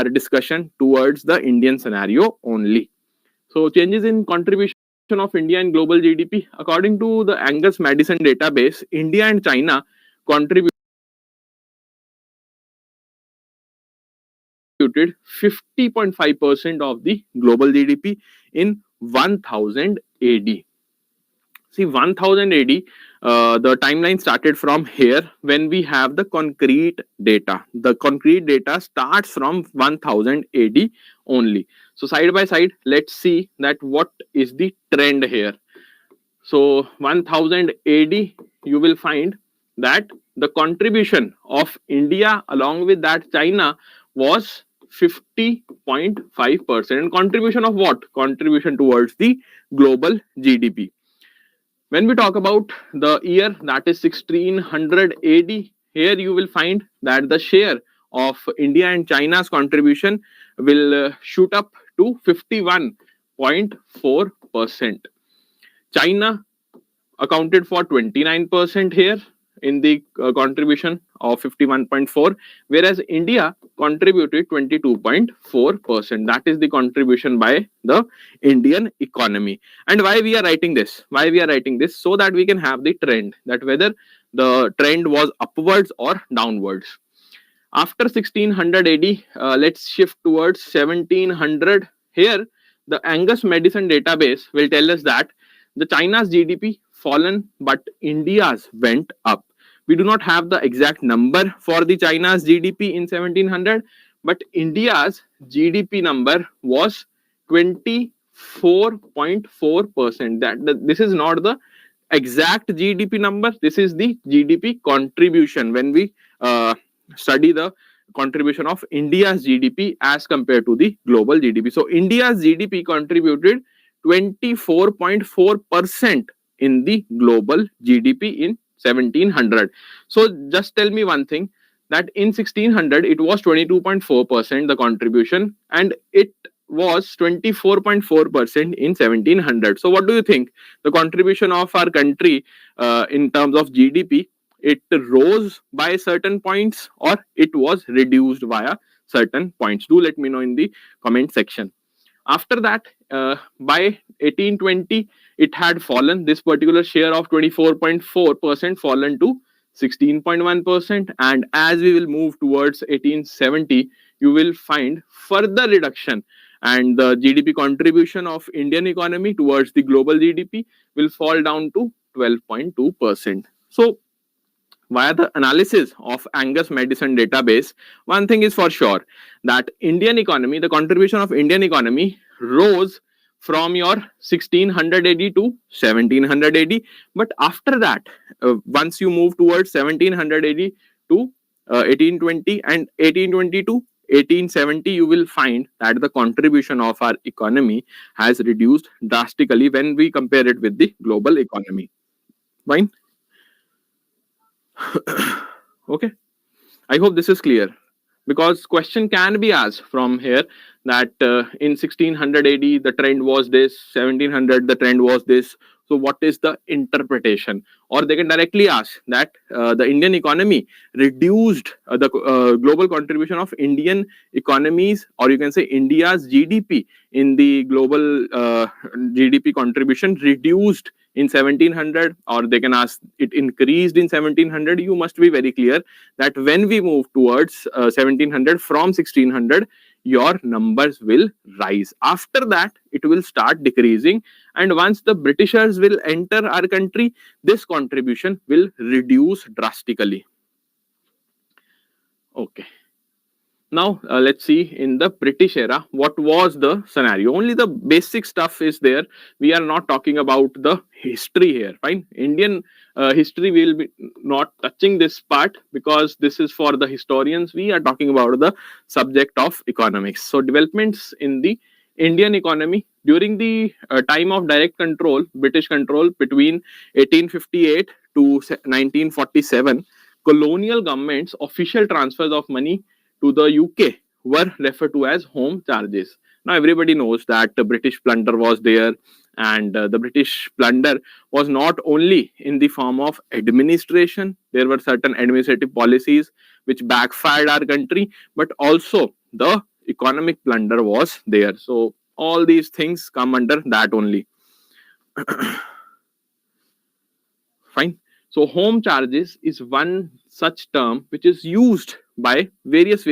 discussion towards the Indian scenario only. So changes in contribution of India in global GDP. According to the Angus Madison database, India and China contributed 50.5% of the global GDP in 1000 AD. See, 1000 AD, the timeline started from here when we have the concrete data. The concrete data starts from 1000 AD only. So side by side, let's see that what is the trend here. So 1000 AD, you will find that the contribution of India along with that China was 50.5%. Contribution of what? Contribution towards the global GDP. When we talk about the year, that is 1600 AD, here you will find that the share of India and China's contribution will shoot up to 51.4%. China accounted for 29% here in the contribution of 51.4, whereas India contributed 22.4%. That is the contribution by the Indian economy. And why we are writing this? Why we are writing this? So that we can have the trend, that whether the trend was upwards or downwards. After 1600 AD, let's shift towards 1700. Here, the Angus Madison database will tell us that the China's GDP fallen, but India's went up. We do not have the exact number for the China's GDP in 1700, but India's GDP number was 24.4%. This is not the exact GDP number. This is the GDP contribution when we study the contribution of India's GDP as compared to the global GDP. So India's GDP contributed 24.4% in the global GDP in 1700. So just tell me one thing, that in 1600 it was 22.4% the contribution, and it was 24.4% in 1700. So what do you think? The contribution of our country in terms of GDP, it rose by certain points or it was reduced via certain points? Do let me know in the comment section. After that, by 1820, it had fallen. This particular share of 24.4% fallen to 16.1%. And as we will move towards 1870, you will find further reduction. And the GDP contribution of Indian economy towards the global GDP will fall down to 12.2%. So, via the analysis of Angus Madison database, one thing is for sure, that Indian economy, the contribution of Indian economy rose from your 1600 AD to 1700 AD. But after that, once you move towards 1700 AD to 1820 and 1820 to 1870, you will find that the contribution of our economy has reduced drastically when we compare it with the global economy. Fine. Okay, I hope this is clear, because question can be asked from here that in 1600 AD the trend was this, 1700 the trend was this. So what is the interpretation? Or they can directly ask that the Indian economy reduced the global contribution of Indian economies, or you can say India's GDP in the global GDP contribution reduced in 1700, or they can ask it increased in 1700. You must be very clear that when we move towards 1700 from 1600, your numbers will rise. After that, it will start decreasing. And once the Britishers will enter our country, this contribution will reduce drastically. Okay. Now, let's see in the British era, what was the scenario? Only the basic stuff is there. We are not talking about the history here. Fine. Indian history, we will be not touching this part because this is for the historians. We are talking about the subject of economics. So, developments in the Indian economy during the time of direct control, British control between 1858 to 1947, colonial governments' official transfers of money to the UK were referred to as home charges. Now everybody knows that the British plunder was there, and the British plunder was not only in the form of administration. There were certain administrative policies which backfired our country, but also the economic plunder was there. So all these things come under that only. Fine. So home charges is one such term which is used by various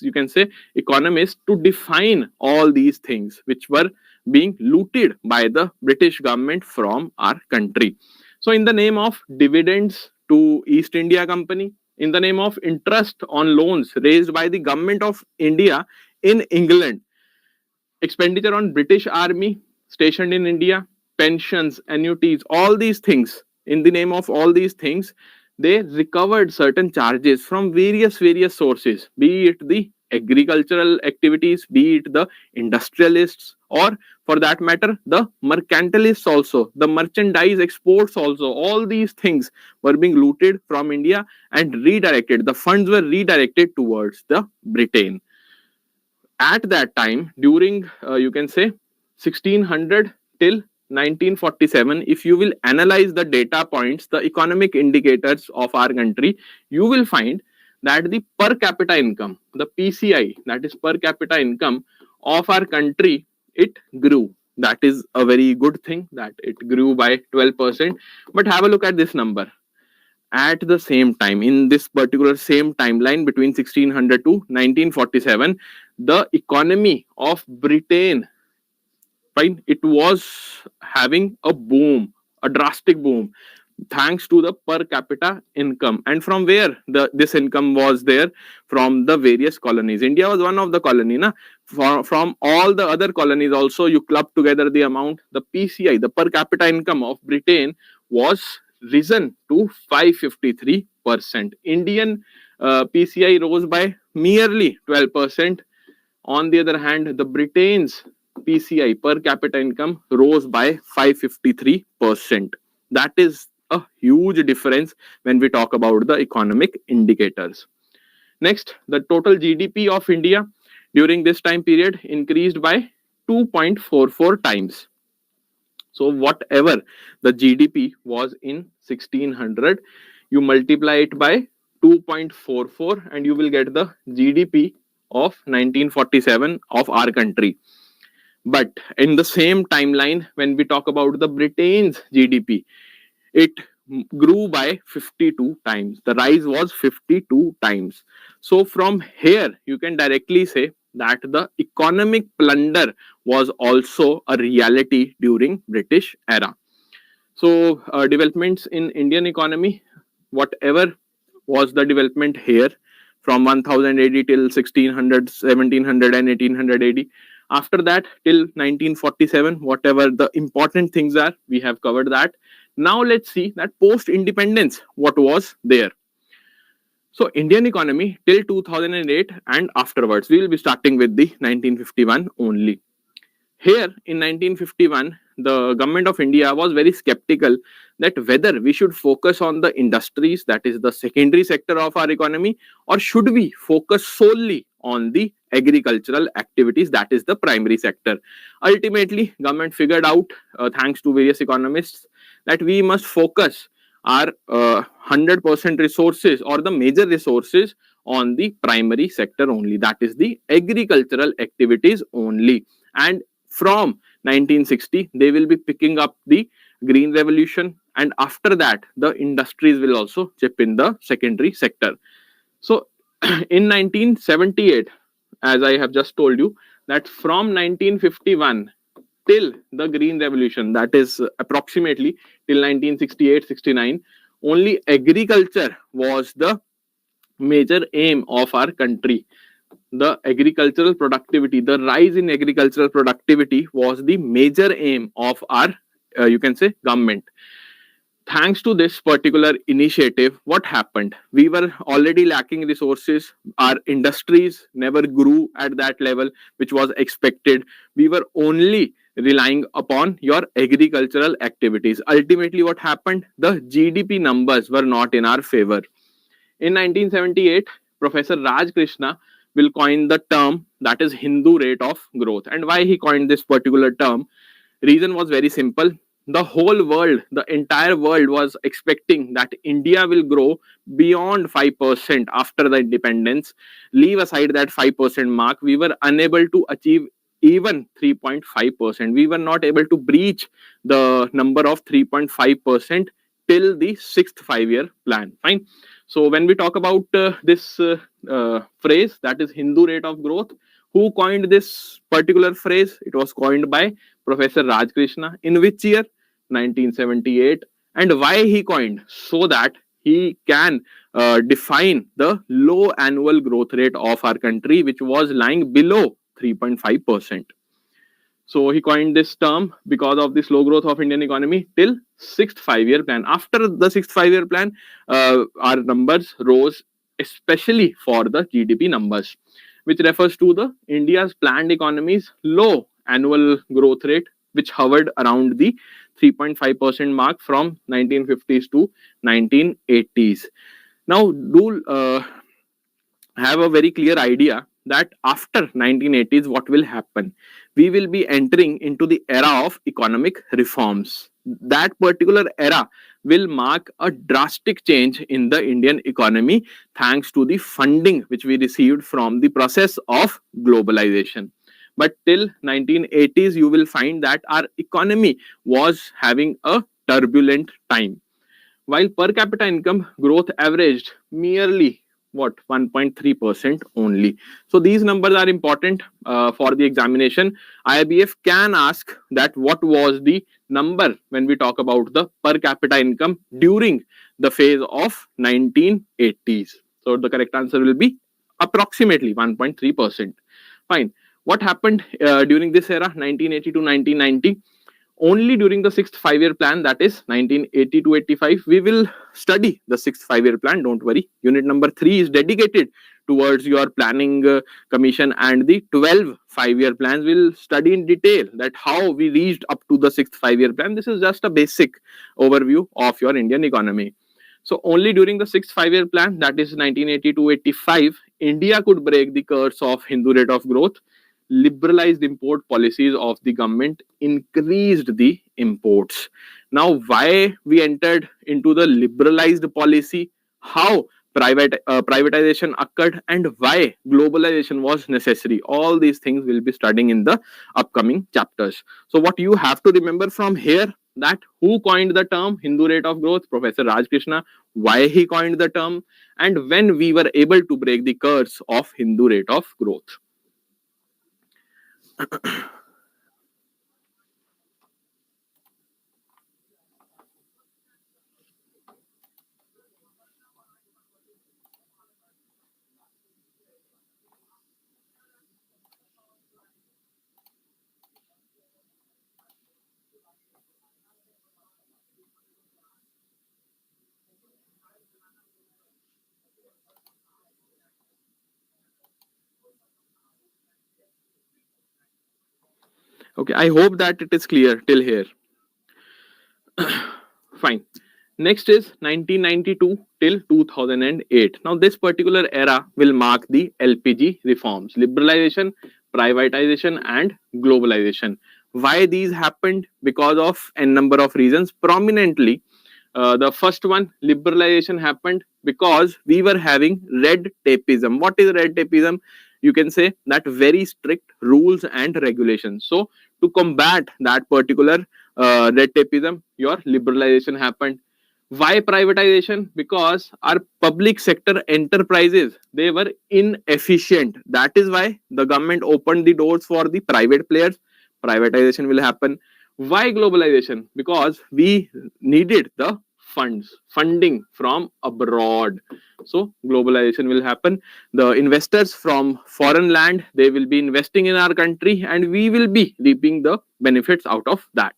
you can say economists to define all these things which were being looted by the British government from our country. So in the name of dividends to East India Company, in the name of interest on loans raised by the government of India in England, expenditure on British army stationed in India, pensions, annuities, all these things. In the name of all these things, they recovered certain charges from various sources, be it the agricultural activities, be it the industrialists, or for that matter, the mercantilists also, the merchandise exports also. All these things were being looted from India and redirected. The funds were redirected towards the Britain. At that time, during you can say 1600 till 1947, if you will analyze the data points, the economic indicators of our country, you will find that the per capita income, the PCI, that is per capita income of our country, it grew. That is a very good thing that it grew by 12%. But have a look at this number. At the same time, in this particular same timeline between 1600 to 1947, the economy of Britain, fine, it was having a boom, a drastic boom, thanks to the per capita income. And from where this income was there? From the various colonies. India was one of the colony, na? From all the other colonies also, you club together the amount, the PCI, the per capita income of Britain was risen to 553%. Indian PCI rose by merely 12%. On the other hand, the Britain's PCI, per capita income, rose by 553%. That is a huge difference when we talk about the economic indicators. Next, the total GDP of India during this time period increased by 2.44 times. So whatever the GDP was in 1600, you multiply it by 2.44 and you will get the GDP of 1947 of our country. But in the same timeline, when we talk about the Britain's GDP, it grew by 52 times. The rise was 52 times. So from here, you can directly say that the economic plunder was also a reality during British era. So developments in Indian economy, whatever was the development here from 1000 AD till 1600, 1700 and 1800 AD. After that till 1947, whatever the important things are, we have covered that. Now let's see that post-independence, what was there. So Indian economy till 2008 and afterwards, we will be starting with the 1951 only. Here in 1951, the government of India was very skeptical that whether we should focus on the industries, that is the secondary sector of our economy, or should we focus solely on the agricultural activities, that is the primary sector. Ultimately, government figured out, thanks to various economists, that we must focus our 100% resources or the major resources on the primary sector only, that is the agricultural activities only. And from 1960, they will be picking up the green revolution, and after that, the industries will also chip in the secondary sector. So in 1978, as I have just told you, that from 1951 till the green revolution, that is approximately till 1968-69, only agriculture was the major aim of our country. The agricultural productivity, the rise in agricultural productivity was the major aim of our, you can say, government. Thanks to this particular initiative, what happened? We were already lacking resources. Our industries never grew at that level, which was expected. We were only relying upon your agricultural activities. Ultimately, what happened? The GDP numbers were not in our favor. In 1978, Professor Raj Krishna will coin the term that is Hindu rate of growth. And why he coined this particular term? Reason was very simple. the whole world, the entire world was expecting that India will grow beyond 5% after the independence. Leave aside that 5% mark, we were unable to achieve even 3.5%. We were not able to breach the number of 3.5% till the sixth 5 year plan. Fine. So when we talk about this phrase, that is Hindu rate of growth, who coined this particular phrase? It was coined by Professor Raj Krishna. In which year? 1978. And why he coined? So that he can define the low annual growth rate of our country, which was lying below 3.5%. So he coined this term because of the slow growth of Indian economy till sixth 5 year plan. After the sixth 5 year plan, our numbers rose, especially for the GDP numbers, which refers to the India's planned economy's low annual growth rate, which hovered around the 3.5% mark from 1950s to 1980s. Now, do have a very clear idea that after 1980s, what will happen? We will be entering into the era of economic reforms. That particular era will mark a drastic change in the Indian economy thanks to the funding which we received from the process of globalization. But till 1980s, you will find that our economy was having a turbulent time. While per capita income growth averaged merely what 1.3% only. So these numbers are important for the examination. IBF can ask that what was the number when we talk about the per capita income during the phase of 1980s. So the correct answer will be approximately 1.3%. Fine. What happened during this era, 1980 to 1990? Only during the sixth 5 year plan, that is 1980 to 85, we will study the sixth 5 year plan. Don't worry. Unit number 3 is dedicated towards your planning commission, and the 12 5 year plans will study in detail that how we reached up to the sixth 5 year plan. This is just a basic overview of your Indian economy. So only during the sixth 5 year plan, that is 1980 to 85, India could break the curse of Hindu rate of growth. Liberalized import policies of the government increased the imports. Now, why we entered into the liberalized policy, how privatization occurred, and why globalization was necessary, all these things we'll be studying in the upcoming chapters. So what you have to remember from here, that who coined the term Hindu rate of growth? Professor Raj Krishna. Why he coined the term, and when we were able to break the curse of Hindu rate of growth. Okay, I hope that it is clear till here. Fine. Next is 1992 till 2008. Now, this particular era will mark the LPG reforms, liberalization, privatization, and globalization. Why these happened? Because of a number of reasons. Prominently, the first one, liberalization, happened because we were having red tapeism. What is red tapeism? You can say that very strict rules and regulations. So, to combat that particular red tapeism, your liberalization happened. Why privatization? Because our public sector enterprises, they were inefficient. That is why the government opened the doors for the private players. Privatization will happen. Why globalization? Because we needed the funding from abroad. So globalization will happen. The investors from foreign land, they will be investing in our country, and we will be reaping the benefits out of that.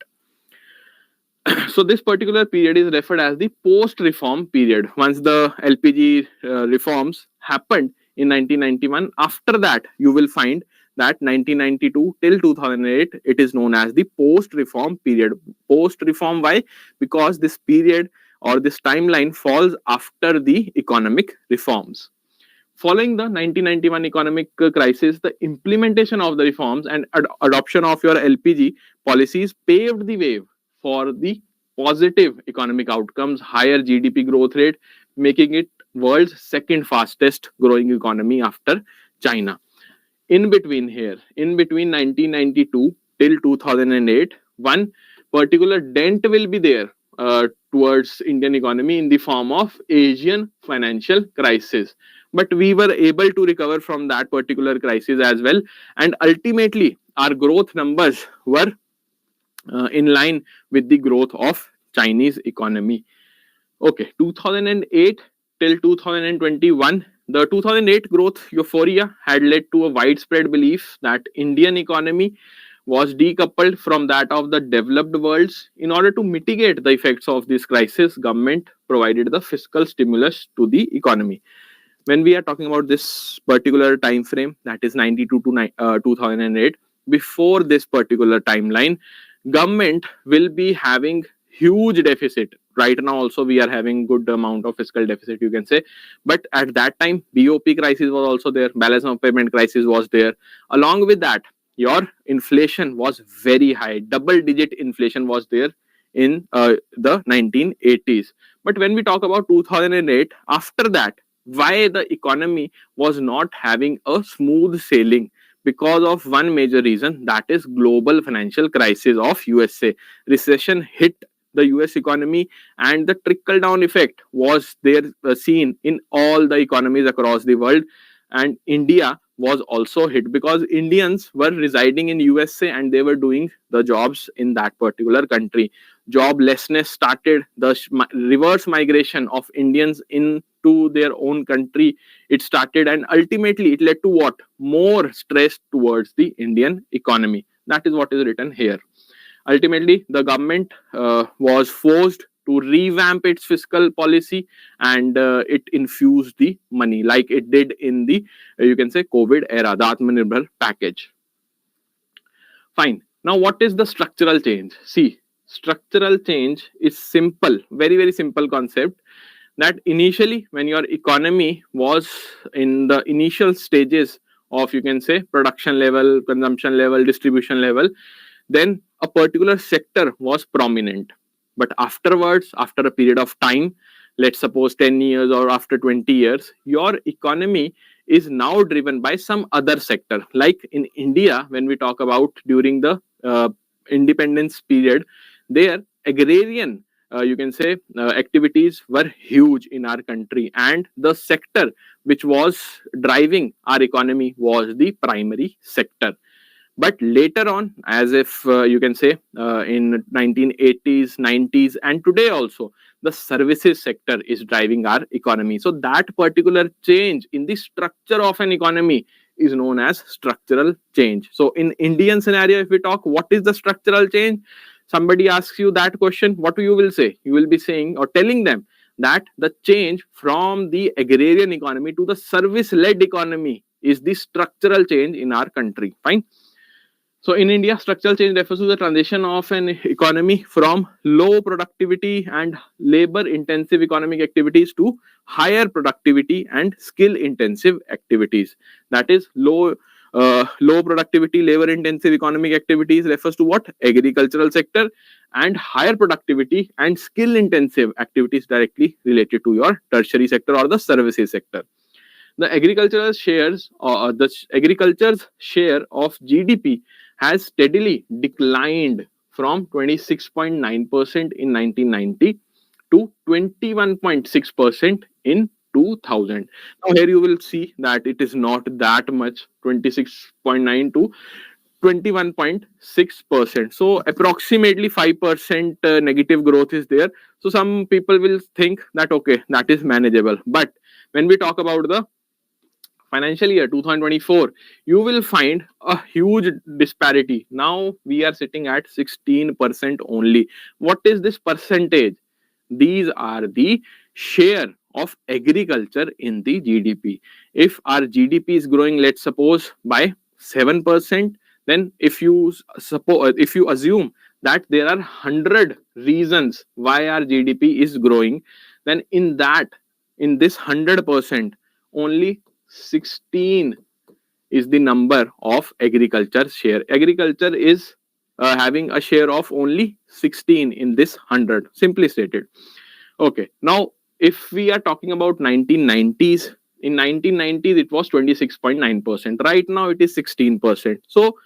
So this particular period is referred as the post-reform period. Once the LPG reforms happened in 1991, after that you will find that 1992 till 2008, it is known as the post-reform period. Post-reform, why? Because this period or this timeline falls after the economic reforms. Following the 1991 economic crisis, the implementation of the reforms and adoption of your LPG policies paved the way for the positive economic outcomes, higher GDP growth rate, making it world's second fastest growing economy after China. In between 1992 till 2008, one particular dent will be there towards Indian economy in the form of Asian financial crisis. But we were able to recover from that particular crisis as well, and ultimately our growth numbers were in line with the growth of Chinese economy. Okay, 2008 till 2021, the 2008 growth euphoria had led to a widespread belief that Indian economy was decoupled from that of the developed worlds. In order to mitigate the effects of this crisis, government provided the fiscal stimulus to the economy. When we are talking about this particular time frame, that is 92 to 2008, before this particular timeline, government will be having huge deficit. Right now also we are having good amount of fiscal deficit, you can say, but at that time BOP crisis was also there, balance of payment crisis was there. Along with that, your inflation was very high, double digit inflation was there in the 1980s. But when we talk about 2008, after that, why the economy was not having a smooth sailing? Because of one major reason, that is global financial crisis of USA. Recession hit the US economy, and the trickle down effect was there seen in all the economies across the world. And India was also hit because Indians were residing in USA and they were doing the jobs in that particular country. Joblessness started, the reverse migration of Indians into their own country, it started, and ultimately it led to what? More stress towards the Indian economy. That is what is written here. Ultimately, the government was forced to revamp its fiscal policy, and it infused the money like it did in the, you can say, COVID era, the Atmanirbhar package. Fine. Now, what is the structural change? See, structural change is simple, very, very simple concept, that initially when your economy was in the initial stages of, you can say, production level, consumption level, distribution level, then a particular sector was prominent. But afterwards, after a period of time, let's suppose 10 years or after 20 years, your economy is now driven by some other sector. Like in India, when we talk about during the independence period, their agrarian, you can say, activities were huge in our country, and the sector which was driving our economy was the primary sector. But later on, as if you can say in 1980s, 90s, and today also, the services sector is driving our economy. So that particular change in the structure of an economy is known as structural change. So in Indian scenario, if we talk, what is the structural change? Somebody asks you that question, what you will say? You will be saying or telling them that the change from the agrarian economy to the service-led economy is the structural change in our country. Fine. So in India, structural change refers to the transition of an economy from low productivity and labor-intensive economic activities to higher productivity and skill-intensive activities. That is, low productivity, labor-intensive economic activities refers to what? Agricultural sector, and higher productivity and skill-intensive activities directly related to your tertiary sector or the services sector. The agricultural shares, or the agriculture's share of GDP has steadily declined from 26.9% in 1990 to 21.6% in 2000. Now here you will see that it is not that much, 26.9 to 21.6%. So approximately 5% negative growth is there. So some people will think that okay, that is manageable. But when we talk about the financial year 2024, you will find a huge disparity. Now we are sitting at 16% only. What is this percentage? These are the share of agriculture in the GDP. If our GDP is growing, let's suppose, by 7%, then if you assume that there are 100 reasons why our GDP is growing, then in this 100%, only 16 is the number of agriculture share. Agriculture is having a share of only 16 in this 100, simply stated. Okay, now if we are talking about 1990s, in 1990s it was 26.9%. Right now it is 16%. So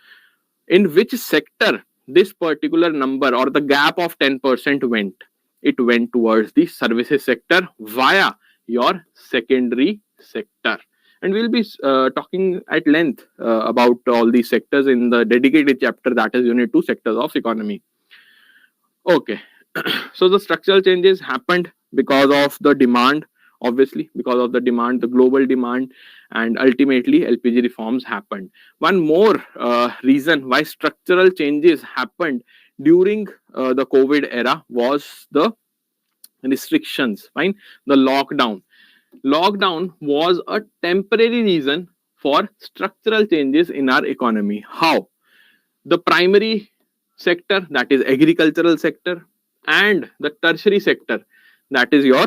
in which sector this particular number or the gap of 10% went? It went towards the services sector via your secondary sector. And we'll be talking at length about all these sectors in the dedicated chapter, that is Unit 2, Sectors of Economy. Okay, so the structural changes happened because of the demand, obviously, because of the demand, the global demand, and ultimately LPG reforms happened. One more reason why structural changes happened during the COVID era was the restrictions, fine, the lockdown. Lockdown was a temporary reason for structural changes in our economy. How? The primary sector, that is agricultural sector, and the tertiary sector, that is your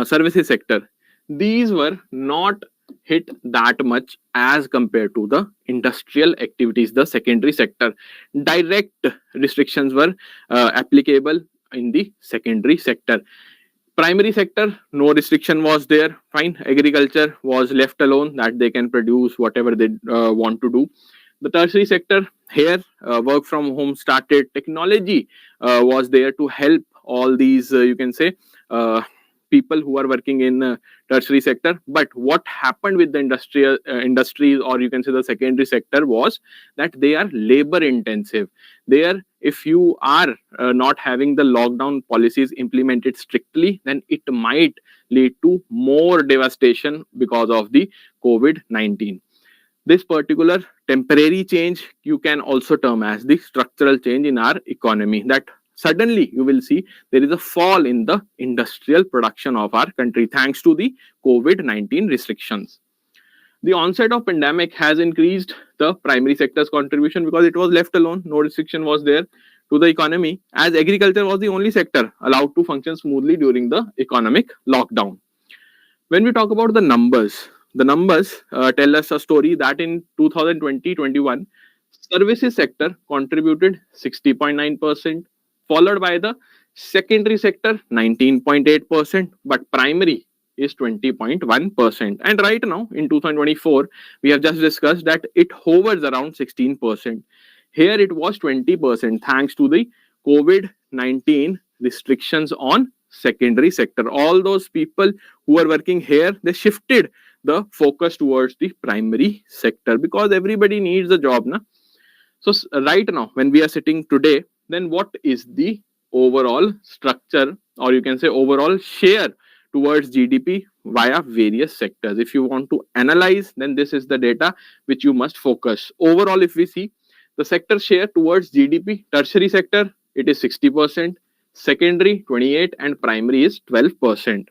services sector, these were not hit that much as compared to the industrial activities, the secondary sector. Direct restrictions were applicable in the secondary sector. Primary sector, no restriction was there, fine. Agriculture was left alone, that they can produce whatever they want to do. The tertiary sector, here work from home started, technology was there to help all these you can say people who are working in tertiary sector. But what happened with the industrial industries, or you can say the secondary sector, was that they are labor intensive. There, if you are not having the lockdown policies implemented strictly, then it might lead to more devastation because of the COVID-19. This particular temporary change you can also term as the structural change in our economy, that suddenly you will see there is a fall in the industrial production of our country thanks to the COVID-19 restrictions. The onset of pandemic has increased the primary sector's contribution because it was left alone, no restriction was there to the economy, as agriculture was the only sector allowed to function smoothly during the economic lockdown. When we talk about the numbers tell us a story that in 2020-21, services sector contributed 60.9%, followed by the secondary sector 19.8%, but primary is 20.1%. And right now in 2024, we have just discussed that it hovers around 16%. Here it was 20% thanks to the COVID-19 restrictions on secondary sector. All those people who are working here, they shifted the focus towards the primary sector because everybody needs a job, na? So right now when we are sitting today, then what is the overall structure, or you can say overall share towards GDP via various sectors? If you want to analyze, then this is the data which you must focus. Overall, if we see the sector share towards GDP, tertiary sector, it is 60%, secondary 28%, and primary is 12%.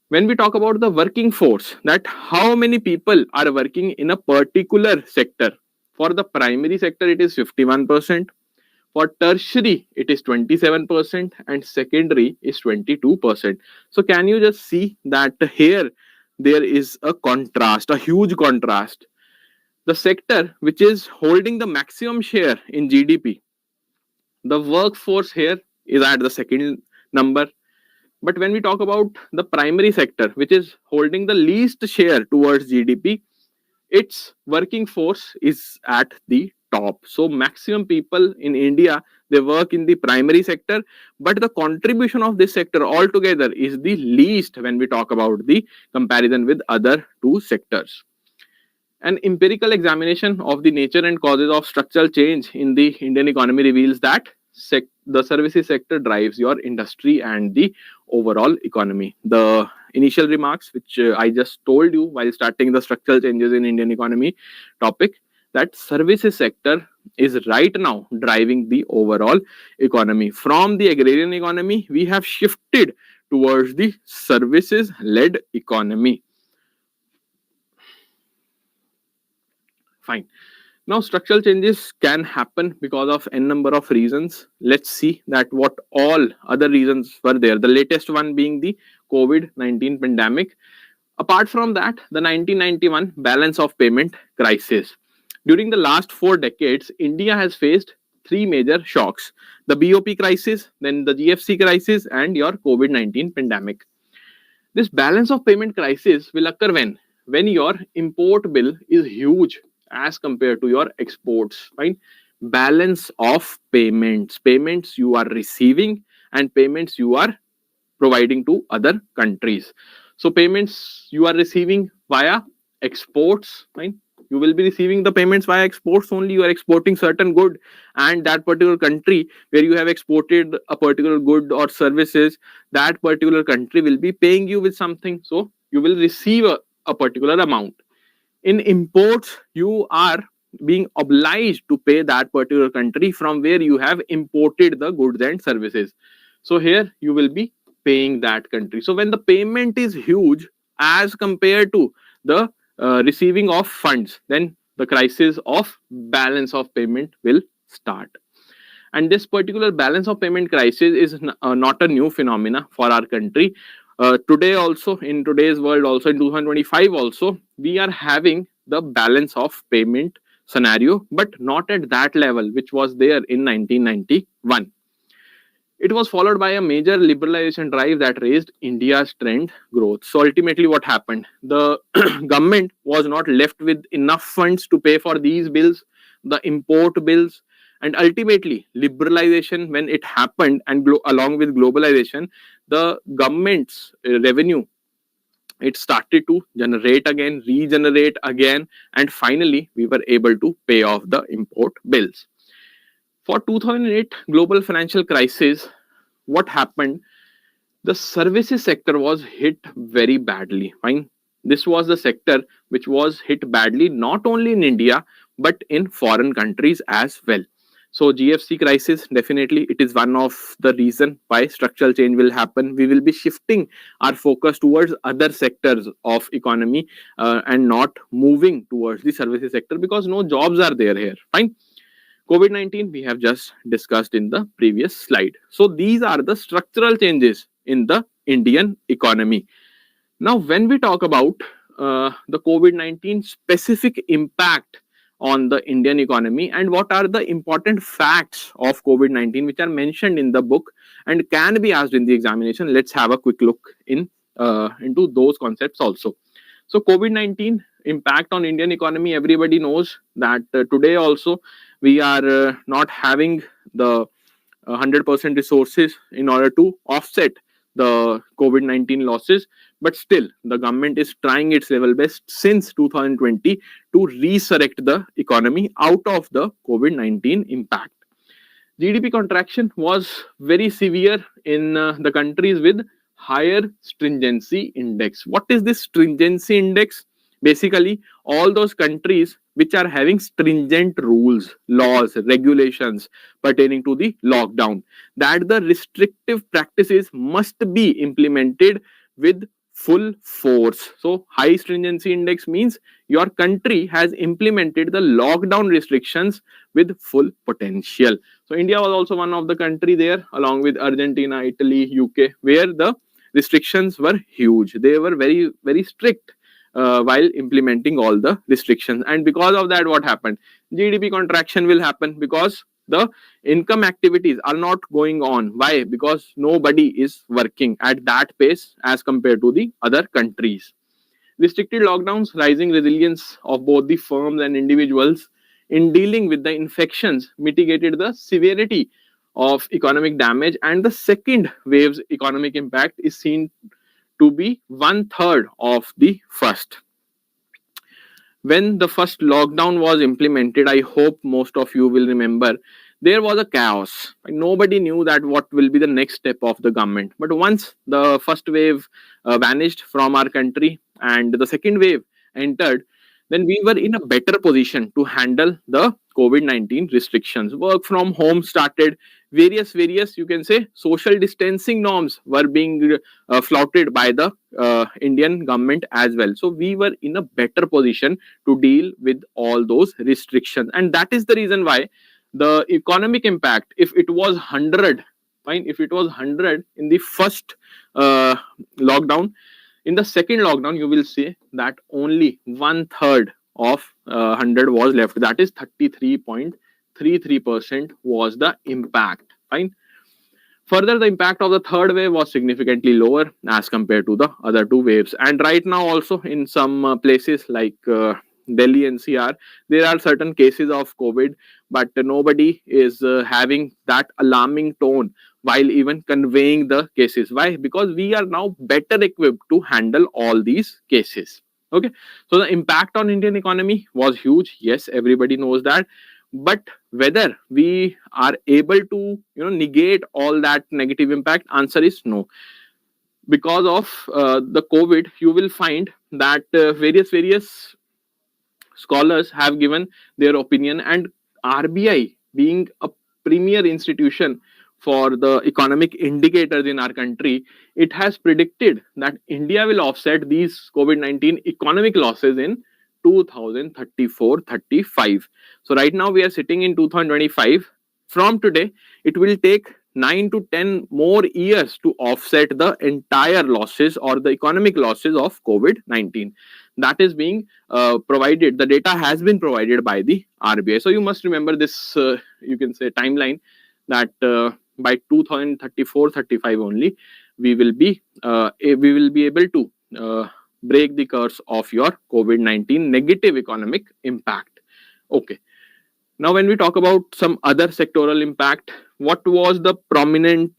When we talk about the working force, that how many people are working in a particular sector, for the primary sector it is 51%, for tertiary it is 27%, and secondary is 22%. So can you just see that here there is a contrast, a huge contrast. The sector which is holding the maximum share in GDP, the workforce here is at the second number. But when we talk about the primary sector, which is holding the least share towards GDP, its working force is at the top. So maximum people in India, they work in the primary sector, but the contribution of this sector altogether is the least when we talk about the comparison with other two sectors. An empirical examination of the nature and causes of structural change in the Indian economy reveals that the services sector drives your industry and the overall economy. The initial remarks which I just told you while starting the structural changes in Indian economy topic, that services sector is right now driving the overall economy. From the agrarian economy, we have shifted towards the services led economy. Fine. Now, structural changes can happen because of n number of reasons. Let's see that what all other reasons were there. The latest one being the COVID-19 pandemic. Apart from that, the 1991 balance of payment crisis. During the last 4 decades, India has faced three major shocks: the BOP crisis, then the GFC crisis, and your COVID 19 pandemic. This balance of payment crisis will occur when your import bill is huge as compared to your exports, right? Balance of payments you are receiving and payments you are providing to other countries. So payments you are receiving via exports, right? You will be receiving the payments via exports only. You are exporting certain good, and that particular country where you have exported a particular good or services, that particular country will be paying you with something. So you will receive a particular amount. In imports, you are being obliged to pay that particular country from where you have imported the goods and services. So here you will be paying that country. So when the payment is huge as compared to the receiving of funds, then the crisis of balance of payment will start. And this particular balance of payment crisis is not a new phenomena for our country. Today also, in today's world also, in 2025 also, we are having the balance of payment scenario, but not at that level which was there in 1991. It was followed by a major liberalization drive that raised India's trend growth. So ultimately, what happened? The government was not left with enough funds to pay for these bills, the import bills, and ultimately, liberalization, when it happened, and along with globalization, the government's revenue, it started to generate again, regenerate again, and finally, we were able to pay off the import bills. For 2008 global financial crisis, what happened? The services sector was hit very badly. Fine. This was the sector which was hit badly not only in India but in foreign countries as well. So GFC crisis, definitely it is one of the reason why structural change will happen. We will be shifting our focus towards other sectors of economy and not moving towards the services sector because no jobs are there here. Fine. COVID 19, we have just discussed in the previous slide. So, these are the structural changes in the Indian economy. Now, when we talk about the COVID 19 specific impact on the Indian economy and what are the important facts of COVID 19 which are mentioned in the book and can be asked in the examination, let's have a quick look into those concepts also. So, COVID 19 impact on Indian economy, everybody knows that today also we are not having the 100% resources in order to offset the COVID 19 losses. But still, the government is trying its level best since 2020 to resurrect the economy out of the COVID 19 impact. GDP contraction was very severe in the countries with higher stringency index. What is this stringency index? Basically, all those countries which are having stringent rules, laws, regulations pertaining to the lockdown, that the restrictive practices must be implemented with full force. So, high stringency index means your country has implemented the lockdown restrictions with full potential. So, India was also one of the country there, along with Argentina, Italy, UK, where the restrictions were huge. They were very, very strict while implementing all the restrictions. And because of that, what happened? GDP contraction will happen because the income activities are not going on. Why? Because nobody is working at that pace as compared to the other countries. Restricted lockdowns, rising resilience of both the firms and individuals in dealing with the infections mitigated the severity of economic damage, and the second wave's economic impact is seen to be 1/3 of the first. When the first lockdown was implemented, I hope most of you will remember, there was a chaos. Nobody knew that what will be the next step of the government. But once the first wave vanished from our country and the second wave entered, then we were in a better position to handle the COVID 19 restrictions. Work from home started, various, you can say, social distancing norms were being flouted by the Indian government as well. So we were in a better position to deal with all those restrictions. And that is the reason why the economic impact, if it was 100, fine, if it was 100 in the first lockdown, in the second lockdown, you will see that only 1/3 of 100 was left. That is 33.33% was the impact. Fine. Further, the impact of the third wave was significantly lower as compared to the other two waves. And right now, also in some places like Delhi NCR, there are certain cases of COVID, but nobody is having that alarming tone while even conveying the cases. Why? Because we are now better equipped to handle all these cases. Okay, so the impact on Indian economy was huge. Yes, everybody knows that, but whether we are able to negate all that negative impact, answer is no. Because of the COVID, you will find that various scholars have given their opinion, and RBI, being a premier institution for the economic indicators in our country, it has predicted that India will offset these COVID-19 economic losses in 2034-35. So right now we are sitting in 2025. From today, it will take 9 to 10 more years to offset the entire losses or the economic losses of COVID-19. That is being provided. The data has been provided by the RBI. So you must remember this, you can say, timeline, that by 2034-35 only we will be able to break the curse of your COVID-19 negative economic impact. Okay. Now, when we talk about some other sectoral impact, what was the prominent,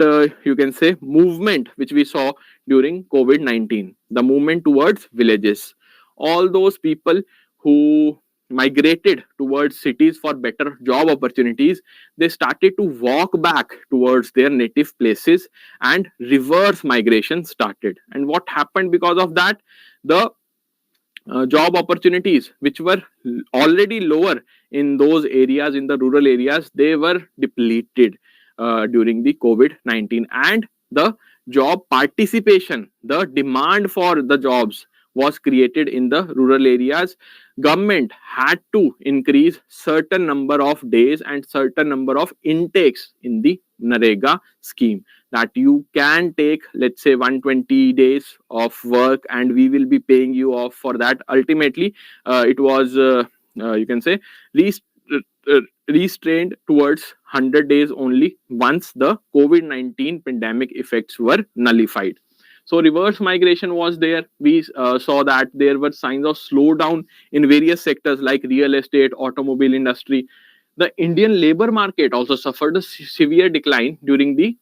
you can say, movement which we saw during COVID-19? The movement towards villages. All those people who migrated towards cities for better job opportunities, they started to walk back towards their native places, and reverse migration started. And what happened because of that? The job opportunities which were already lower in those areas, in the rural areas, they were depleted during the COVID-19, and the job participation, the demand for the jobs was created in the rural areas. Government had to increase certain number of days and certain number of intakes in the Narega scheme, that you can take, let's say, 120 days of work and we will be paying you off for that. Ultimately, it was, you can say, restrained towards 100 days only once the COVID-19 pandemic effects were nullified. So reverse migration was there. We saw that there were signs of slowdown in various sectors like real estate, automobile industry. The Indian labor market also suffered a severe decline during the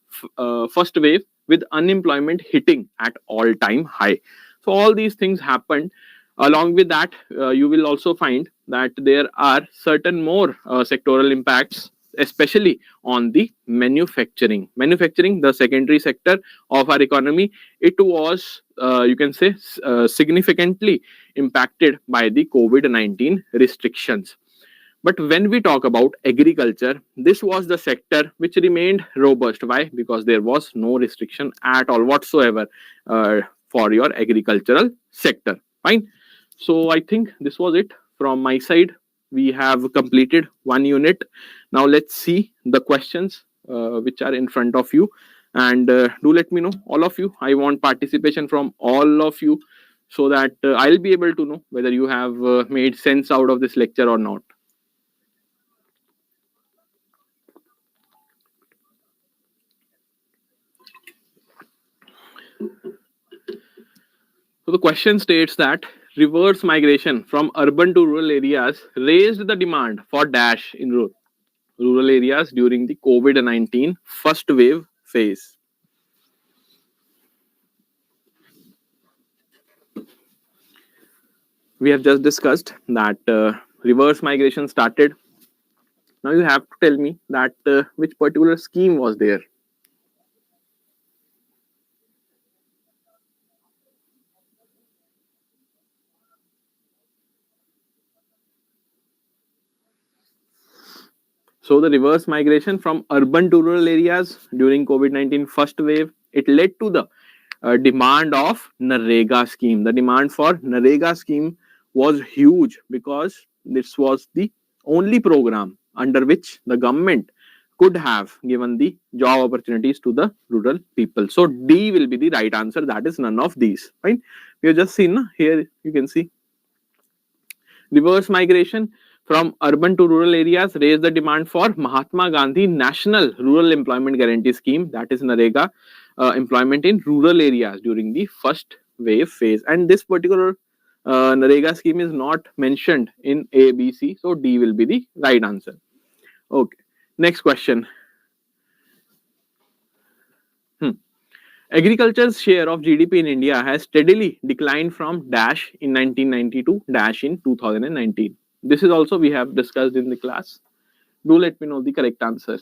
first wave, with unemployment hitting at all-time high. So all these things happened. Along with that, you will also find that there are certain more sectoral impacts, especially on the manufacturing. Manufacturing, the secondary sector of our economy, it was, you can say, significantly impacted by the COVID-19 restrictions. But when we talk about agriculture, this was the sector which remained robust. Why? Because there was no restriction at all whatsoever for your agricultural sector. Fine. So I think this was it from my side. We have completed one unit. Now let's see the questions which are in front of you. And do let me know, all of you. I want participation from all of you so that I'll be able to know whether you have made sense out of this lecture or not. So the question states that reverse migration from urban to rural areas raised the demand for dash in rural areas during the COVID-19 first wave phase. We have just discussed that reverse migration started. Now you have to tell me that which particular scheme was there. So the reverse migration from urban to rural areas during COVID-19 first wave, it led to the demand of Narega scheme. The demand for Narega scheme was huge because this was the only program under which the government could have given the job opportunities to the rural people. So D will be the right answer. That is none of these. Right? We have just seen here, you can see Reverse migration from urban to rural areas raised the demand for Mahatma Gandhi National Rural Employment Guarantee Scheme, that is NREGA, employment in rural areas during the first wave phase. And this particular NREGA scheme is not mentioned in A, B, C, so D will be the right answer. Okay, next question. Agriculture's share of GDP in India has steadily declined from dash in 1990 to dash in 2019. This is also we have discussed in the class. Do let me know the correct answer.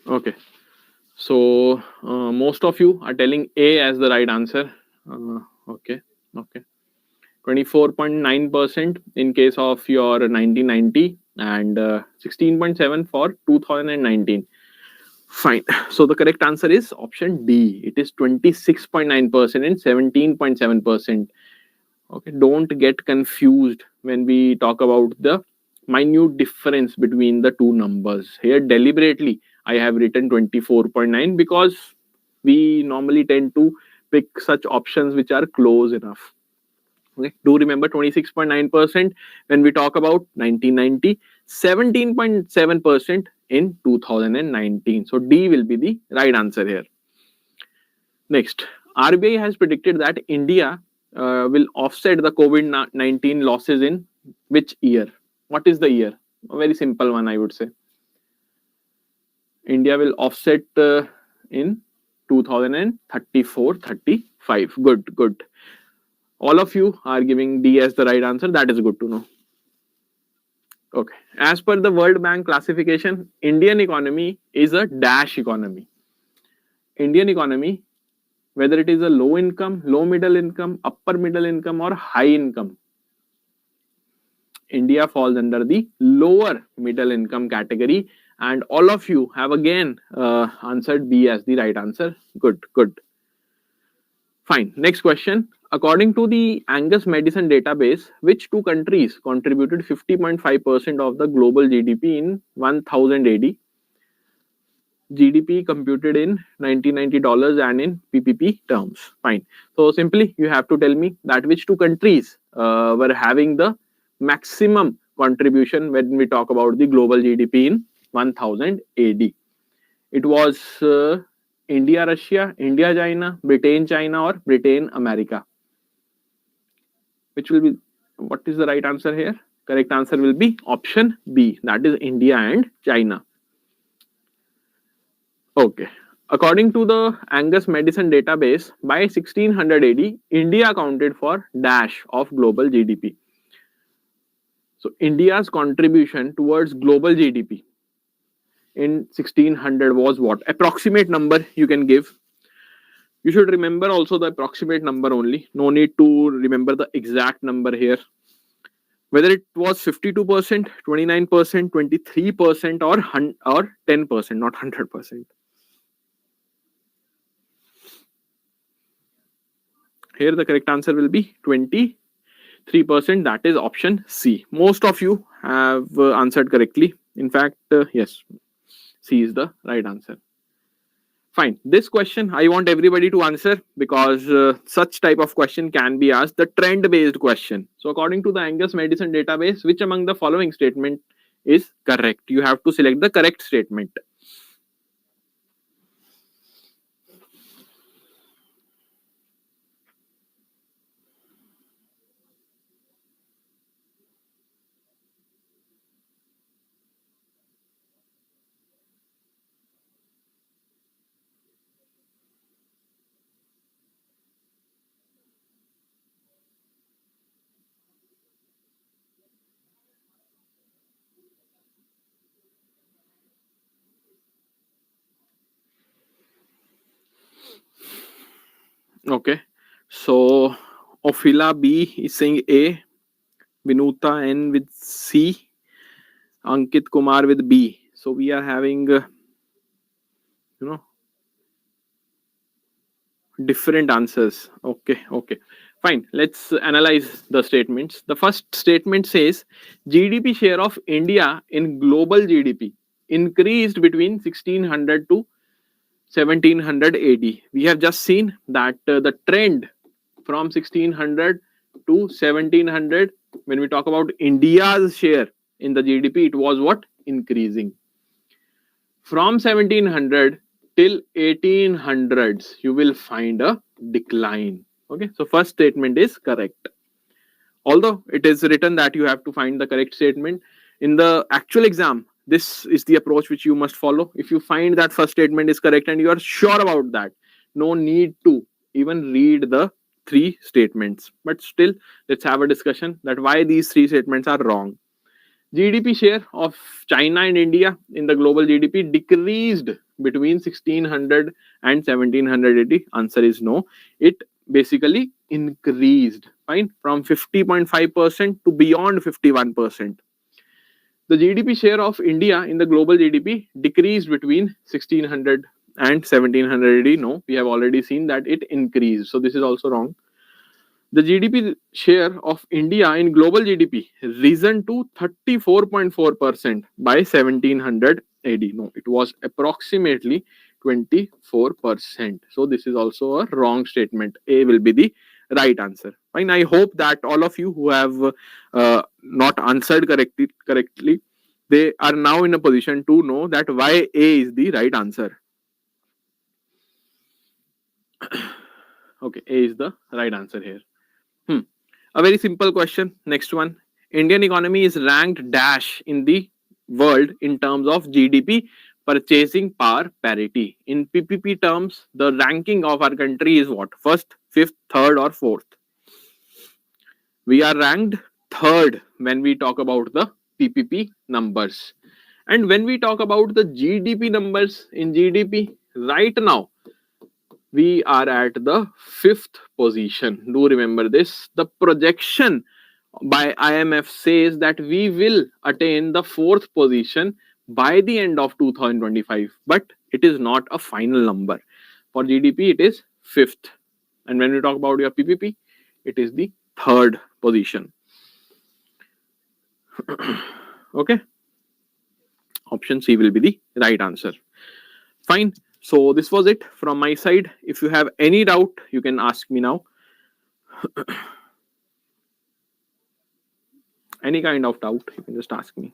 Okay, so most of you are telling A as the right answer. Okay, 24.9% in case of your 1990 and 16.7 for 2019. Fine. So the correct answer is option D. It is 26.9% and 17.7%. Okay, don't get confused when we talk about the minute difference between the two numbers. Here deliberately I have written 24.9 because we normally tend to pick such options which are close enough. Okay, do remember 26.9% when we talk about 1990, 17.7% in 2019. So D will be the right answer here. Next, RBI has predicted that India will offset the COVID-19 losses in which year? What is the year? A very simple one, I would say. India will offset in 2034-35. Good. All of you are giving D as the right answer. That is good to know. Okay. As per the World Bank classification, Indian economy is a dash economy. Indian economy, whether it is a low income, low middle income, upper middle income, or high income, India falls under the lower middle income category. And all of you have again answered B as the right answer. Good. Fine. Next question. According to the Angus Medicine database, which two countries contributed 50.5% of the global GDP in 1000 AD? GDP computed in $1990 and in PPP terms. Fine. So simply you have to tell me that which two countries were having the maximum contribution when we talk about the global GDP in 1000 AD. It was India, Russia, India, China, Britain, China, or Britain, America. Which will be, what is the right answer here? Correct answer will be option B, that is India and China. Okay. According to the Angus Medicine database, by 1600 AD, India accounted for dash of global GDP. So India's contribution towards global GDP in 1600 was what? Approximate number you can give. You should remember also the approximate number only. No need to remember the exact number here. Whether it was 52%, 29%, 23%, or 10%, not 100%. Here the correct answer will be 23%. That is option C. Most of you have answered correctly. In fact, yes, C is the right answer. Fine. This question I want everybody to answer because such type of question can be asked, the trend-based question. So according to the Angus Medicine database, which among the following statement is correct? You have to select the correct statement. Okay. So Ophila B is saying A, Vinuta N with C, Ankit Kumar with B. So we are having, different answers. Okay, okay. Fine. Let's analyze the statements. The first statement says GDP share of India in global GDP increased between 1600 to 1700 AD. We have just seen that the trend from 1600 to 1700, when we talk about India's share in the GDP, it was what? Increasing. From 1700 till 1800s, you will find a decline. Okay, so first statement is correct. Although it is written that you have to find the correct statement, in the actual exam, this is the approach which you must follow. If you find that first statement is correct and you are sure about that, no need to even read the three statements. But still, let's have a discussion that why these three statements are wrong. GDP share of China and India in the global GDP decreased between 1600 and 1700 AD. Answer is no. It basically increased, fine, from 50.5% to beyond 51%. The GDP share of India in the global GDP decreased between 1600 and 1700 AD. No, we have already seen that it increased. So this is also wrong. The GDP share of India in global GDP risen to 34.4% by 1700 AD. No, it was approximately 24%. So this is also a wrong statement. A will be the right answer. Fine. I hope that all of you who have not answered correctly, they are now in a position to know that why A is the right answer. Okay, A is the right answer here. A very simple question. Next one. Indian economy is ranked dash in the world in terms of GDP purchasing power parity. In PPP terms, the ranking of our country is what? First, fifth, third, or fourth? We are ranked third when we talk about the PPP numbers. And when we talk about the GDP numbers in GDP, right now, we are at the fifth position. Do remember this. The projection by IMF says that we will attain the fourth position by the end of 2025, but it is not a final number. For GDP, it is fifth. And when we talk about your PPP, it is the third position. Okay. Option C will be the right answer. Fine. So this was it from my side. If you have any doubt, you can ask me now. Any kind of doubt, you can just ask me.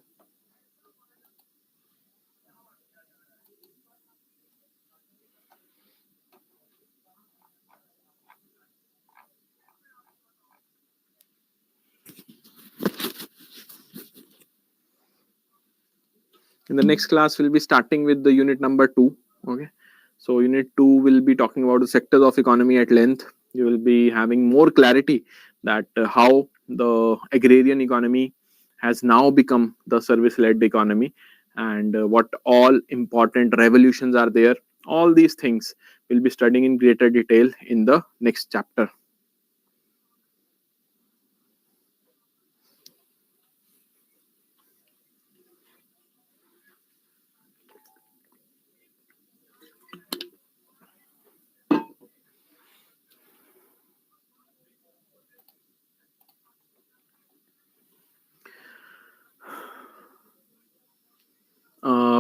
In the next class, we'll be starting with the unit number 2. Okay. So unit 2 will be talking about the sectors of economy at length. You will be having more clarity that how the agrarian economy has now become the service-led economy, and what all important revolutions are there. All these things we'll be studying in greater detail in the next chapter.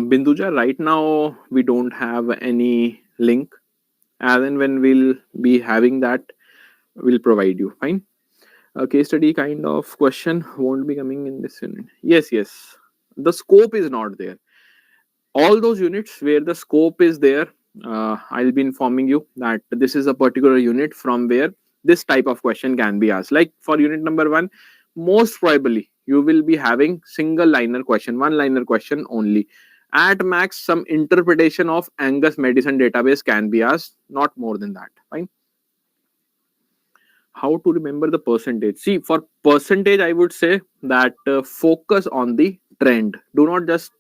Binduja, right now we don't have any link. As and when we'll be having that, we'll provide you. Fine. A case study kind of question won't be coming in this unit. Yes, yes. The scope is not there. All those units where the scope is there, I'll be informing you that this is a particular unit from where this type of question can be asked. Like for unit number 1, most probably you will be having single liner question, one liner question only. At max, some interpretation of Angus Madison database can be asked, not more than that. Fine. How to remember the percentage? See, for percentage, I would say that focus on the trend. Do not just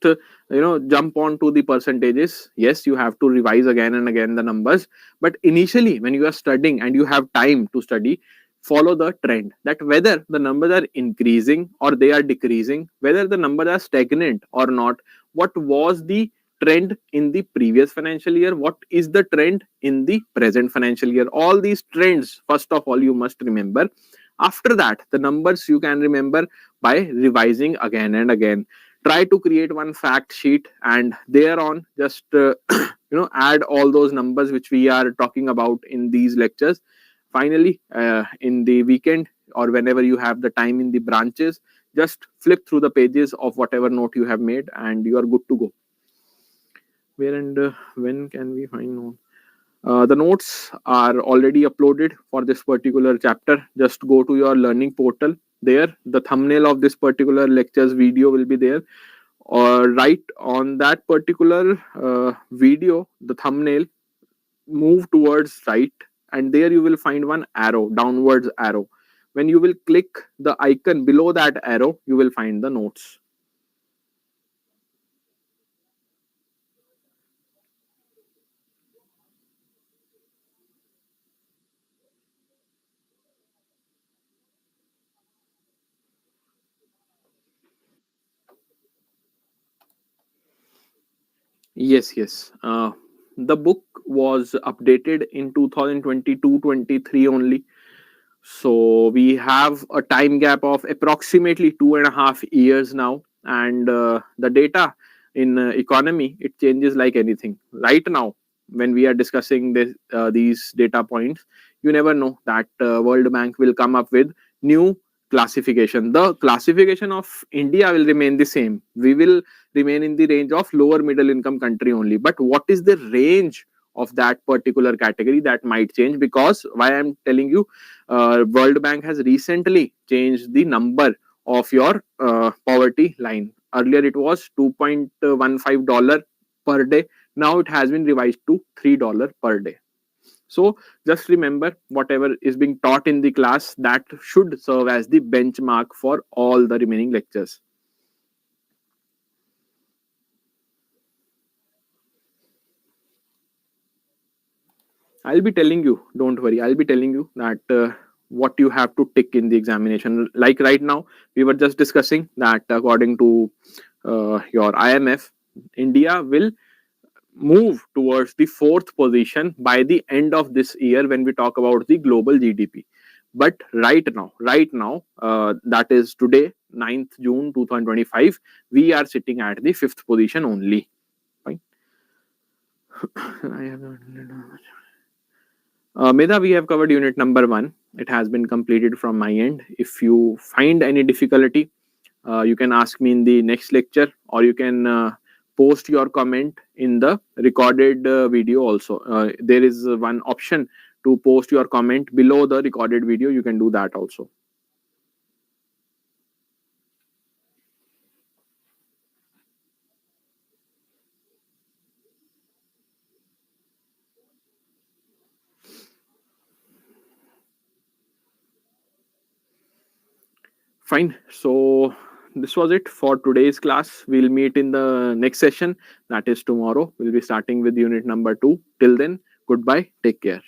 jump on to the percentages. Yes, you have to revise again and again the numbers, but initially when you are studying and you have time to study, follow the trend, that whether the numbers are increasing or they are decreasing, whether the numbers are stagnant or not, what was the trend in the previous financial year, what is the trend in the present financial year. All these trends, first of all, you must remember. After that, the numbers you can remember by revising again and again. Try to create one fact sheet, and thereon just add all those numbers which we are talking about in these lectures. Finally, in the weekend or whenever you have the time in the branches, just flip through the pages of whatever note you have made and you are good to go. Where and when can we find note? The notes are already uploaded for this particular chapter. Just go to your learning portal. There, the thumbnail of this particular lecture's video will be there. Or right on that particular video, the thumbnail, move towards right, and there you will find one arrow, downwards arrow. When you will click the icon below that arrow, you will find the notes. Yes, yes. The book was updated in 2022-23 only. So we have a time gap of approximately 2.5 years now, and the data in economy, it changes like anything. Right now, when we are discussing these data points, you never know that World Bank will come up with new classification. The classification of India will remain the same. We will remain in the range of lower middle income country only. But what is the range of that particular category, that might change, because why I'm telling you, World Bank has recently changed the number of your poverty line. Earlier it was $2.15 per day. Now it has been revised to $3 per day. So just remember, whatever is being taught in the class, that should serve as the benchmark for all the remaining lectures. I'll be telling you, don't worry, I'll be telling you that what you have to tick in the examination. Like right now, we were just discussing that according to your IMF, India will move towards the fourth position by the end of this year when we talk about the global GDP. But right now, that is today, 9th June 2025, we are sitting at the fifth position only. Fine. I have not. Meda, we have covered unit number 1. It has been completed from my end. If you find any difficulty, you can ask me in the next lecture, or you can post your comment in the recorded video also. There is one option to post your comment below the recorded video. You can do that also. Fine. So this was it for today's class. We'll meet in the next session. That is tomorrow. We'll be starting with unit number 2. Till then, goodbye. Take care.